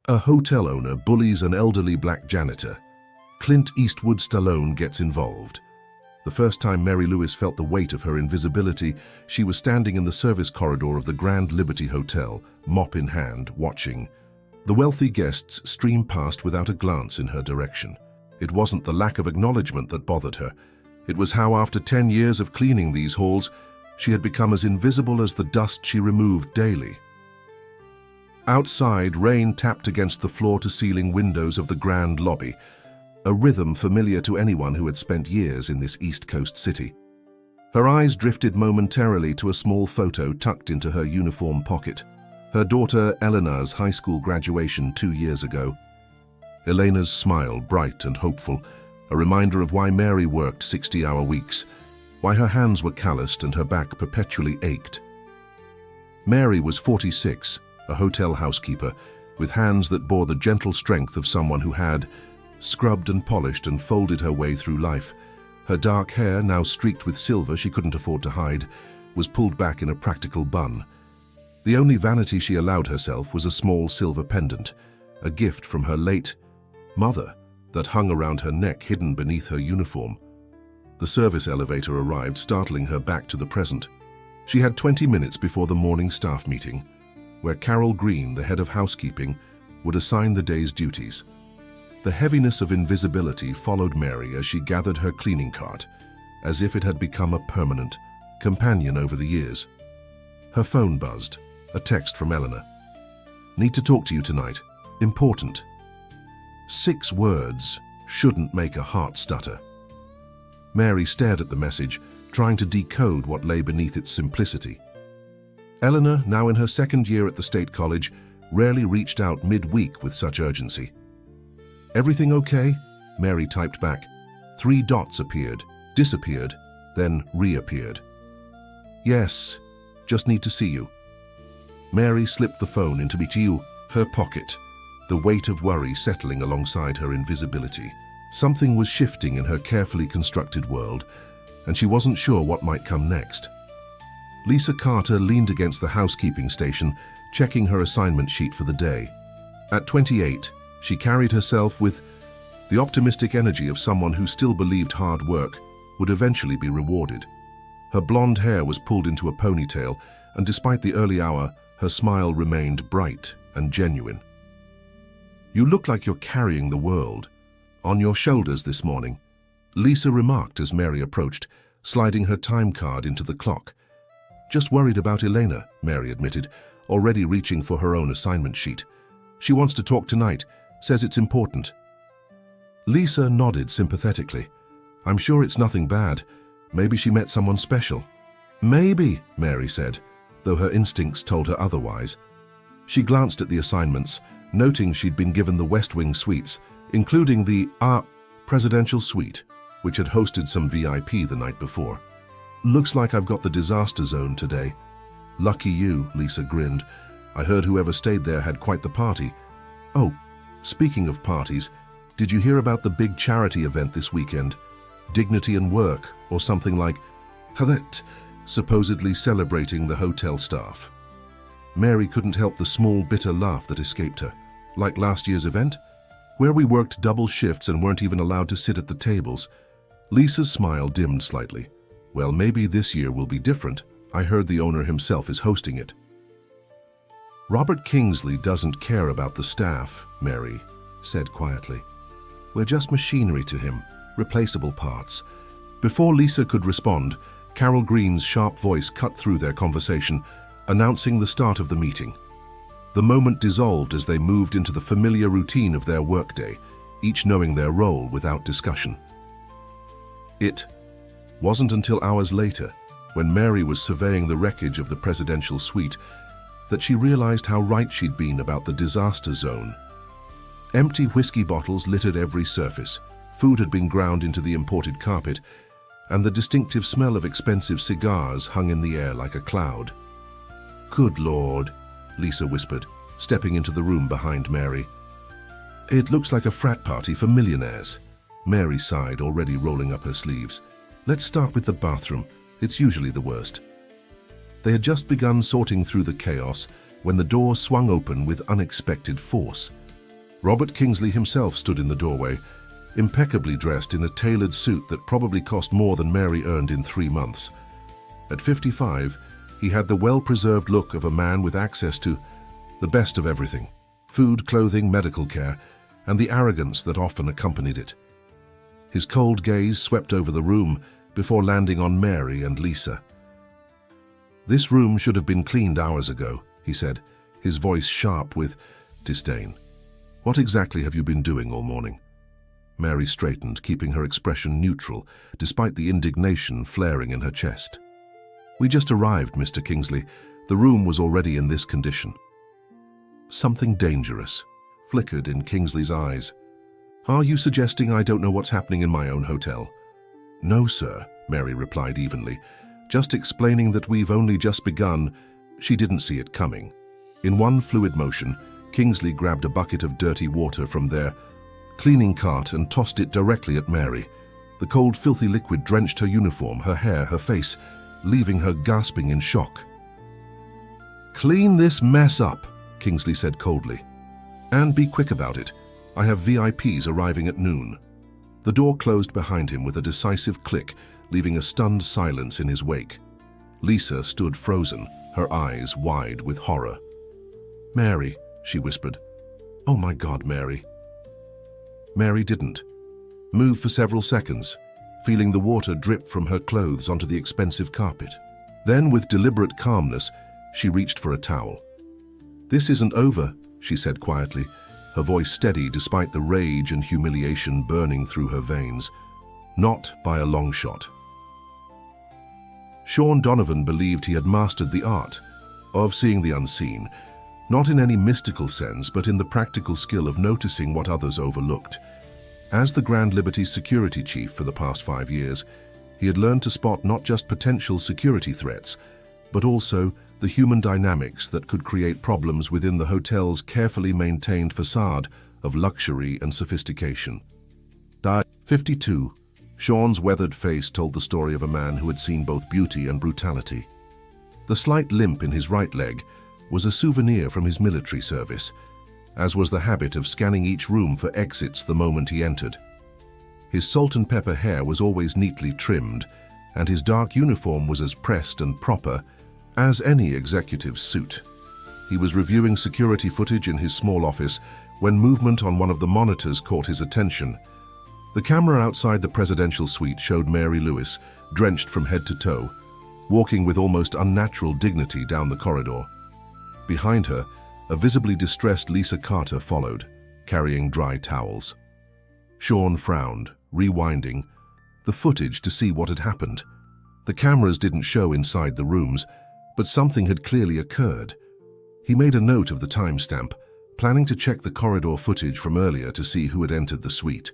A hotel owner bullies an elderly black janitor. Clint Eastwood Stallone gets involved. The first time Mary Lewis felt the weight of her invisibility, she was standing in the service corridor of the Grand Liberty Hotel, mop in hand, watching. The wealthy guests streamed past without a glance in her direction. It wasn't the lack of acknowledgement that bothered her. It was how, after 10 years of cleaning these halls, she had become as invisible as the dust she removed daily. Outside, rain tapped against the floor-to-ceiling windows of the grand lobby, a rhythm familiar to anyone who had spent years in this East Coast city. Her eyes drifted momentarily to a small photo tucked into her uniform pocket. Her daughter Eleanor's high school graduation 2 years ago. Elena's smile, bright and hopeful, a reminder of why Mary worked 60-hour weeks, why her hands were calloused and her back perpetually ached. Mary was 46, a hotel housekeeper, with hands that bore the gentle strength of someone who had scrubbed and polished and folded her way through life. Her dark hair, now streaked with silver she couldn't afford to hide, was pulled back in a practical bun. The only vanity she allowed herself was a small silver pendant, a gift from her late mother that hung around her neck hidden beneath her uniform. The service elevator arrived, startling her back to the present. She had 20 minutes before the morning staff meeting, where Carol Green, the head of housekeeping, would assign the day's duties. The heaviness of invisibility followed Mary as she gathered her cleaning cart, as if it had become a permanent companion over the years. Her phone buzzed, a text from Eleanor. "Need to talk to you tonight. Important." 6 words shouldn't make a heart stutter. Mary stared at the message, trying to decode what lay beneath its simplicity. Eleanor, now in her 2nd year at the State College, rarely reached out mid-week with such urgency. "Everything okay?" Mary typed back. 3 dots appeared, disappeared, then reappeared. "Yes, just need to see you." Mary slipped the phone into her pocket, the weight of worry settling alongside her invisibility. Something was shifting in her carefully constructed world, and she wasn't sure what might come next. Lisa Carter leaned against the housekeeping station, checking her assignment sheet for the day. At 28, she carried herself with the optimistic energy of someone who still believed hard work would eventually be rewarded. Her blonde hair was pulled into a ponytail, and despite the early hour, her smile remained bright and genuine. "You look like you're carrying the world on your shoulders this morning," Lisa remarked as Mary approached, sliding her time card into the clock. "Just worried about Elena," Mary admitted, already reaching for her own assignment sheet. "She wants to talk tonight, says it's important." Lisa nodded sympathetically. "I'm sure it's nothing bad. Maybe she met someone special." "Maybe," Mary said, though her instincts told her otherwise. She glanced at the assignments, noting she'd been given the West Wing suites, including the presidential suite, which had hosted some VIP the night before. "Looks like I've got the disaster zone today." "Lucky you," Lisa grinned. "I heard whoever stayed there had quite the party." "Oh, speaking of parties, did you hear about the big charity event this weekend? Dignity and Work, or something like that, supposedly celebrating the hotel staff." Mary couldn't help the small, bitter laugh that escaped her. "Like last year's event? Where we worked double shifts and weren't even allowed to sit at the tables." Lisa's smile dimmed slightly. "Well, maybe this year will be different. I heard the owner himself is hosting it." "Robert Kingsley doesn't care about the staff," Mary said quietly. "We're just machinery to him, replaceable parts." Before Lisa could respond, Carol Green's sharp voice cut through their conversation, announcing the start of the meeting. The moment dissolved as they moved into the familiar routine of their workday, each knowing their role without discussion. It wasn't until hours later, when Mary was surveying the wreckage of the presidential suite, that she realized how right she'd been about the disaster zone. Empty whiskey bottles littered every surface, food had been ground into the imported carpet, and the distinctive smell of expensive cigars hung in the air like a cloud. "Good Lord," Lisa whispered, stepping into the room behind Mary. "It looks like a frat party for millionaires." Mary sighed, already rolling up her sleeves. "Let's start with the bathroom. It's usually the worst." They had just begun sorting through the chaos when the door swung open with unexpected force. Robert Kingsley himself stood in the doorway, impeccably dressed in a tailored suit that probably cost more than Mary earned in 3 months. At 55, he had the well-preserved look of a man with access to the best of everything: food, clothing, medical care, and the arrogance that often accompanied it. His cold gaze swept over the room before landing on Mary and Lisa. "This room should have been cleaned hours ago," he said, his voice sharp with disdain. "What exactly have you been doing all morning?" Mary straightened, keeping her expression neutral, despite the indignation flaring in her chest. "We just arrived, Mr. Kingsley. The room was already in this condition." Something dangerous flickered in Kingsley's eyes. "Are you suggesting I don't know what's happening in my own hotel?" "No, sir," Mary replied evenly. "Just explaining that we've only just begun." She didn't see it coming. In one fluid motion, Kingsley grabbed a bucket of dirty water from their cleaning cart and tossed it directly at Mary. The cold, filthy liquid drenched her uniform, her hair, her face, leaving her gasping in shock. "Clean this mess up," Kingsley said coldly. "And be quick about it. I have VIPs arriving at noon." The door closed behind him with a decisive click, leaving a stunned silence in his wake. Lisa stood frozen, her eyes wide with horror. "Mary," she whispered. "Oh my God, Mary." Mary didn't move for several seconds, feeling the water drip from her clothes onto the expensive carpet. Then, with deliberate calmness, she reached for a towel. "This isn't over," she said quietly, her voice steady despite the rage and humiliation burning through her veins. "Not by a long shot." Sean Donovan believed he had mastered the art of seeing the unseen, not in any mystical sense, but in the practical skill of noticing what others overlooked. As the Grand Liberty's security chief for the past 5 years, he had learned to spot not just potential security threats, but also the human dynamics that could create problems within the hotel's carefully maintained facade of luxury and sophistication. 52. Sean's weathered face told the story of a man who had seen both beauty and brutality. The slight limp in his right leg was a souvenir from his military service, as was the habit of scanning each room for exits the moment he entered. His salt and pepper hair was always neatly trimmed, and his dark uniform was as pressed and proper as any executive's suit. He was reviewing security footage in his small office when movement on one of the monitors caught his attention. The camera outside the presidential suite showed Mary Lewis, drenched from head to toe, walking with almost unnatural dignity down the corridor. Behind her, a visibly distressed Lisa Carter followed, carrying dry towels. Sean frowned, rewinding the footage to see what had happened. The cameras didn't show inside the rooms, but something had clearly occurred. He made a note of the timestamp, planning to check the corridor footage from earlier to see who had entered the suite.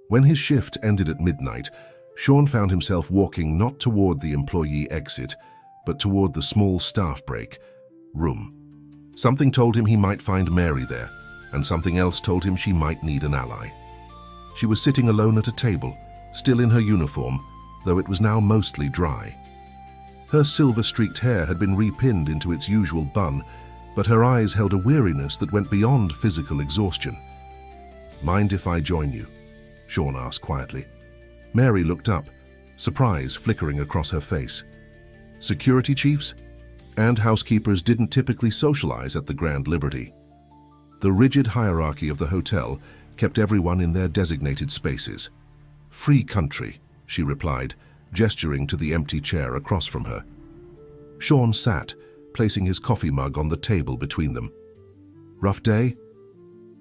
When his shift ended at midnight, Sean found himself walking not toward the employee exit, but toward the small staff break room. Something told him he might find Mary there, and something else told him she might need an ally. She was sitting alone at a table, still in her uniform, though it was now mostly dry. Her silver-streaked hair had been repinned into its usual bun, but her eyes held a weariness that went beyond physical exhaustion. "Mind if I join you?" Sean asked quietly. Mary looked up, surprise flickering across her face. Security chiefs and housekeepers didn't typically socialize at the Grand Liberty. The rigid hierarchy of the hotel kept everyone in their designated spaces. "Free country," she replied, gesturing to the empty chair across from her. Sean sat, placing his coffee mug on the table between them. "Rough day?"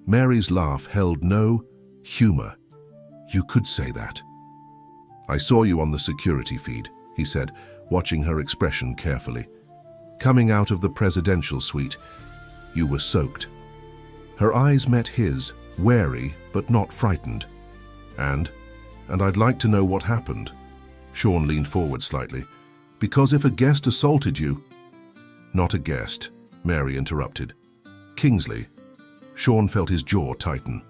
Mary's laugh held no humor. "You could say that." "I saw you on the security feed," he said, watching her expression carefully. "Coming out of the presidential suite, you were soaked." Her eyes met his, wary but not frightened. And I'd like to know what happened." Sean leaned forward slightly. "Because if a guest assaulted you—" "Not a guest," Mary interrupted. "Kingsley." Sean felt his jaw tighten.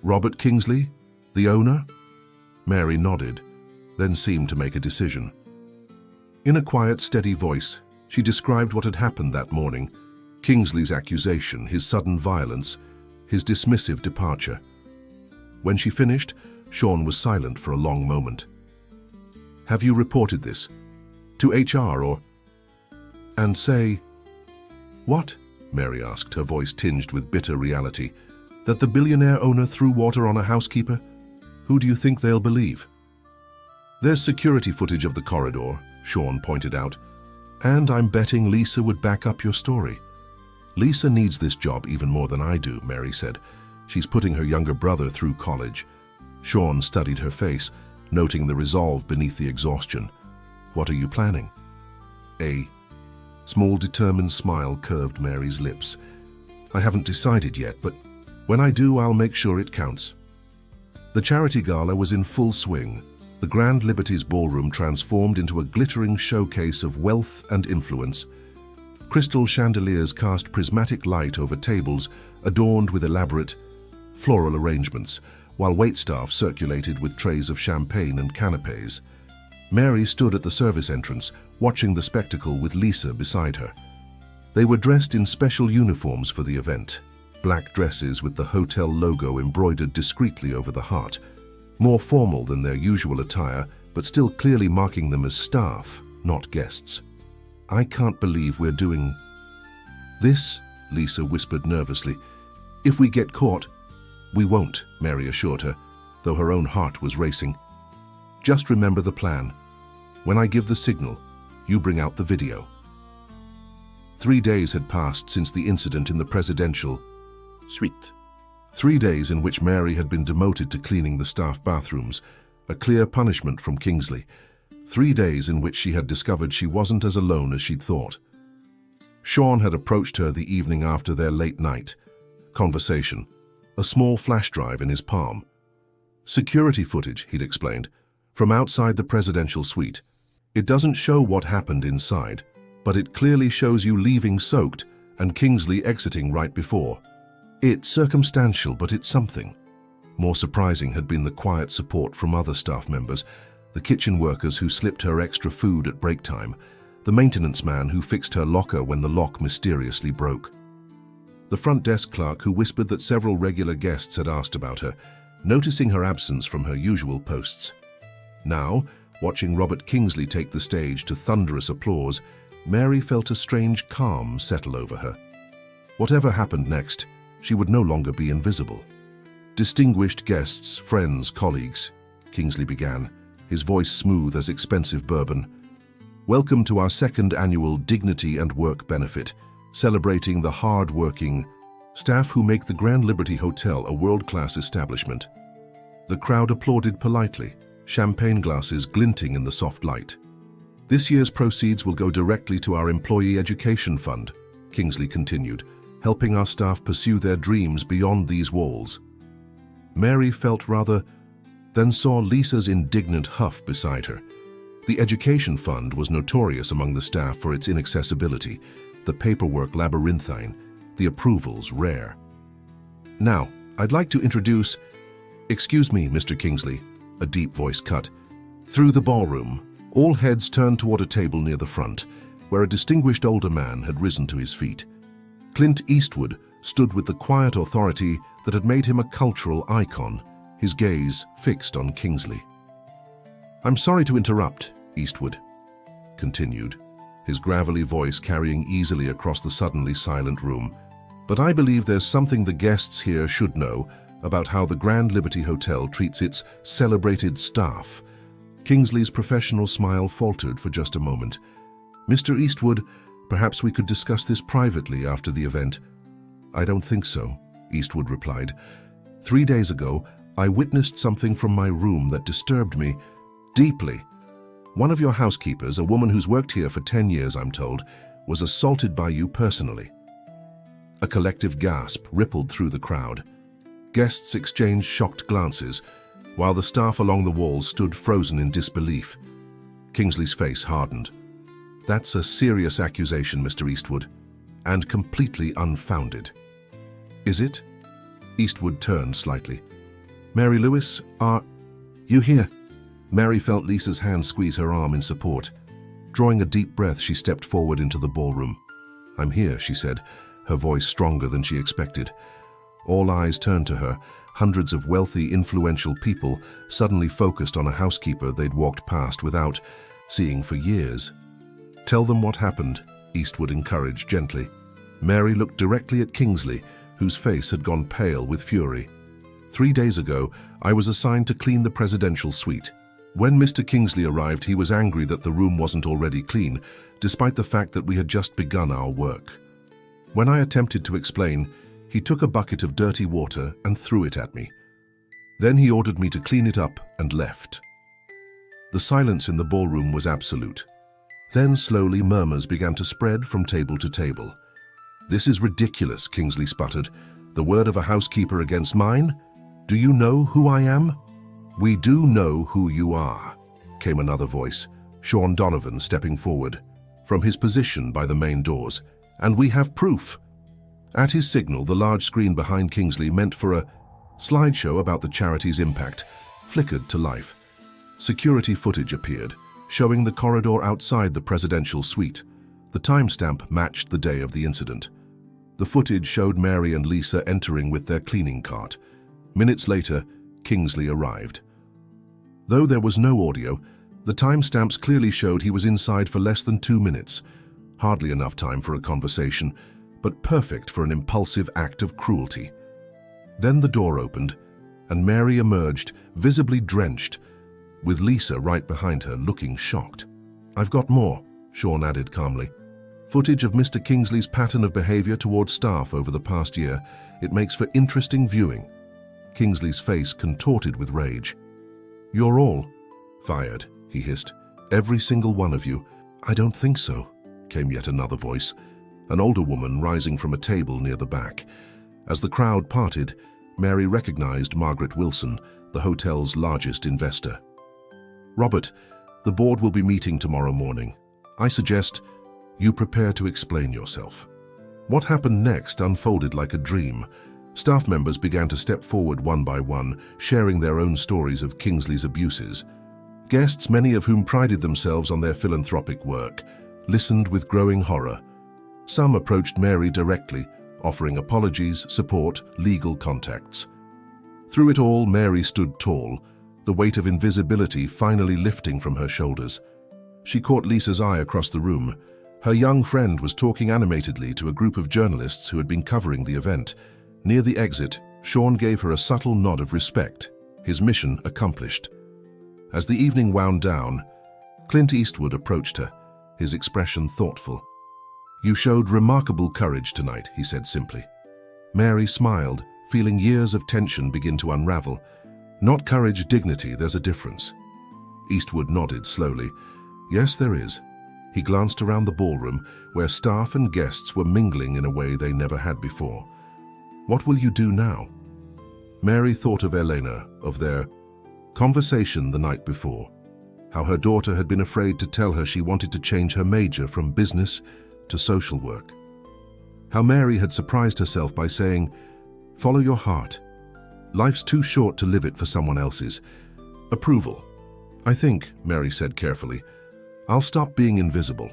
"Robert Kingsley? The owner?" Mary nodded, then seemed to make a decision. In a quiet, steady voice, she described what had happened that morning: Kingsley's accusation, his sudden violence, his dismissive departure. When she finished, Sean was silent for a long moment. "Have you reported this? To HR or—" "And say—" "What?" Mary asked, her voice tinged with bitter reality. "That the billionaire owner threw water on a housekeeper? Who do you think they'll believe?" "There's security footage of the corridor," Sean pointed out. "And I'm betting Lisa would back up your story." "Lisa needs this job even more than I do," Mary said. "She's putting her younger brother through college." Sean studied her face, noting the resolve beneath the exhaustion. "What are you planning?" A small, determined smile curved Mary's lips. "I haven't decided yet, but when I do, I'll make sure it counts." The charity gala was in full swing. The Grand Liberty's ballroom transformed into a glittering showcase of wealth and influence. Crystal chandeliers cast prismatic light over tables adorned with elaborate floral arrangements, while waitstaff circulated with trays of champagne and canapes. Mary stood at the service entrance, watching the spectacle with Lisa beside her. They were dressed in special uniforms for the event, black dresses with the hotel logo embroidered discreetly over the heart, more formal than their usual attire, but still clearly marking them as staff, not guests. "I can't believe we're doing this," Lisa whispered nervously. "If we get caught—" "We won't," Mary assured her, though her own heart was racing. "Just remember the plan. When I give the signal, you bring out the video." 3 days had passed since the incident in the presidential suite. 3 days in which Mary had been demoted to cleaning the staff bathrooms, a clear punishment from Kingsley. 3 days in which she had discovered she wasn't as alone as she'd thought. Sean had approached her the evening after their late night conversation, a small flash drive in his palm. "Security footage," he'd explained, "from outside the presidential suite. It doesn't show what happened inside, but it clearly shows you leaving soaked and Kingsley exiting right before. It's circumstantial, but it's something." More surprising had been the quiet support from other staff members, the kitchen workers who slipped her extra food at break time, the maintenance man who fixed her locker when the lock mysteriously broke, the front desk clerk who whispered that several regular guests had asked about her, noticing her absence from her usual posts. Now, watching Robert Kingsley take the stage to thunderous applause, Mary felt a strange calm settle over her. Whatever happened next, she would no longer be invisible. "Distinguished guests, friends, colleagues," Kingsley began, his voice smooth as expensive bourbon. "Welcome to our second annual Dignity and Work Benefit, celebrating the hard-working staff who make the Grand Liberty Hotel a world-class establishment." The crowd applauded politely, champagne glasses glinting in the soft light. "This year's proceeds will go directly to our Employee Education Fund," Kingsley continued, "helping our staff pursue their dreams beyond these walls." Mary felt rather, then saw Lisa's indignant huff beside her. The Education Fund was notorious among the staff for its inaccessibility, the paperwork labyrinthine, the approvals rare. "Now, I'd like to introduce—" "Excuse me, Mr. Kingsley," a deep voice cut. Through the ballroom, all heads turned toward a table near the front, where a distinguished older man had risen to his feet. Clint Eastwood stood with the quiet authority that had made him a cultural icon, his gaze fixed on Kingsley. "I'm sorry to interrupt," Eastwood continued, his gravelly voice carrying easily across the suddenly silent room, "but I believe there's something the guests here should know about how the Grand Liberty Hotel treats its celebrated staff." Kingsley's professional smile faltered for just a moment. "Mr. Eastwood, perhaps we could discuss this privately after the event." "I don't think so," Eastwood replied. 3 days ago, I witnessed something from my room that disturbed me deeply. One of your housekeepers, a woman who's worked here for 10 years, I'm told, was assaulted by you personally." A collective gasp rippled through the crowd. Guests exchanged shocked glances, while the staff along the walls stood frozen in disbelief. Kingsley's face hardened. "That's a serious accusation, Mr. Eastwood, and completely unfounded." "Is it?" Eastwood turned slightly. "Mary Lewis, are you here?" Mary felt Lisa's hand squeeze her arm in support. Drawing a deep breath, she stepped forward into the ballroom. "I'm here," she said, her voice stronger than she expected. All eyes turned to her. Hundreds of wealthy, influential people suddenly focused on a housekeeper they'd walked past without seeing for years. "Tell them what happened," Eastwood encouraged gently. Mary looked directly at Kingsley, whose face had gone pale with fury. 3 days ago, I was assigned to clean the presidential suite. When Mr. Kingsley arrived, he was angry that the room wasn't already clean, despite the fact that we had just begun our work. When I attempted to explain, he took a bucket of dirty water and threw it at me. Then he ordered me to clean it up and left. The silence in the ballroom was absolute. Then slowly murmurs began to spread from table to table. "This is ridiculous," Kingsley sputtered. "The word of a housekeeper against mine? Do you know who I am?" "We do know who you are," came another voice, Sean Donovan stepping forward from his position by the main doors. "And we have proof." At his signal, the large screen behind Kingsley, meant for a slideshow about the charity's impact, flickered to life. Security footage appeared, showing the corridor outside the presidential suite. The timestamp matched the day of the incident. The footage showed Mary and Lisa entering with their cleaning cart. Minutes later, Kingsley arrived. Though there was no audio, the timestamps clearly showed he was inside for less than 2 minutes. Hardly enough time for a conversation, but perfect for an impulsive act of cruelty. Then the door opened, and Mary emerged, visibly drenched, with Lisa right behind her, looking shocked. "I've got more," Sean added calmly. "Footage of Mr. Kingsley's pattern of behavior towards staff over the past year. It makes for interesting viewing." Kingsley's face contorted with rage. "You're all fired," he hissed. "Every single one of you." "I don't think so," came yet another voice, an older woman rising from a table near the back. As the crowd parted, Mary recognized Margaret Wilson, the hotel's largest investor. "Robert, the board will be meeting tomorrow morning. I suggest you prepare to explain yourself." What happened next unfolded like a dream. Staff members began to step forward one by one, sharing their own stories of Kingsley's abuses. Guests, many of whom prided themselves on their philanthropic work, listened with growing horror. Some approached Mary directly, offering apologies, support, legal contacts. Through it all, Mary stood tall, the weight of invisibility finally lifting from her shoulders. She caught Lisa's eye across the room. Her young friend was talking animatedly to a group of journalists who had been covering the event. Near the exit, Sean gave her a subtle nod of respect, his mission accomplished. As the evening wound down, Clint Eastwood approached her, his expression thoughtful. "You showed remarkable courage tonight," he said simply. Mary smiled, feeling years of tension begin to unravel. "Not courage, dignity, there's a difference." Eastwood nodded slowly. "Yes, there is." He glanced around the ballroom, where staff and guests were mingling in a way they never had before. "What will you do now?" Mary thought of Elena, of their conversation the night before, how her daughter had been afraid to tell her she wanted to change her major from business to social work. How Mary had surprised herself by saying, "Follow your heart. Life's too short to live it for someone else's." Approval. "I think," Mary said carefully, "I'll stop being invisible.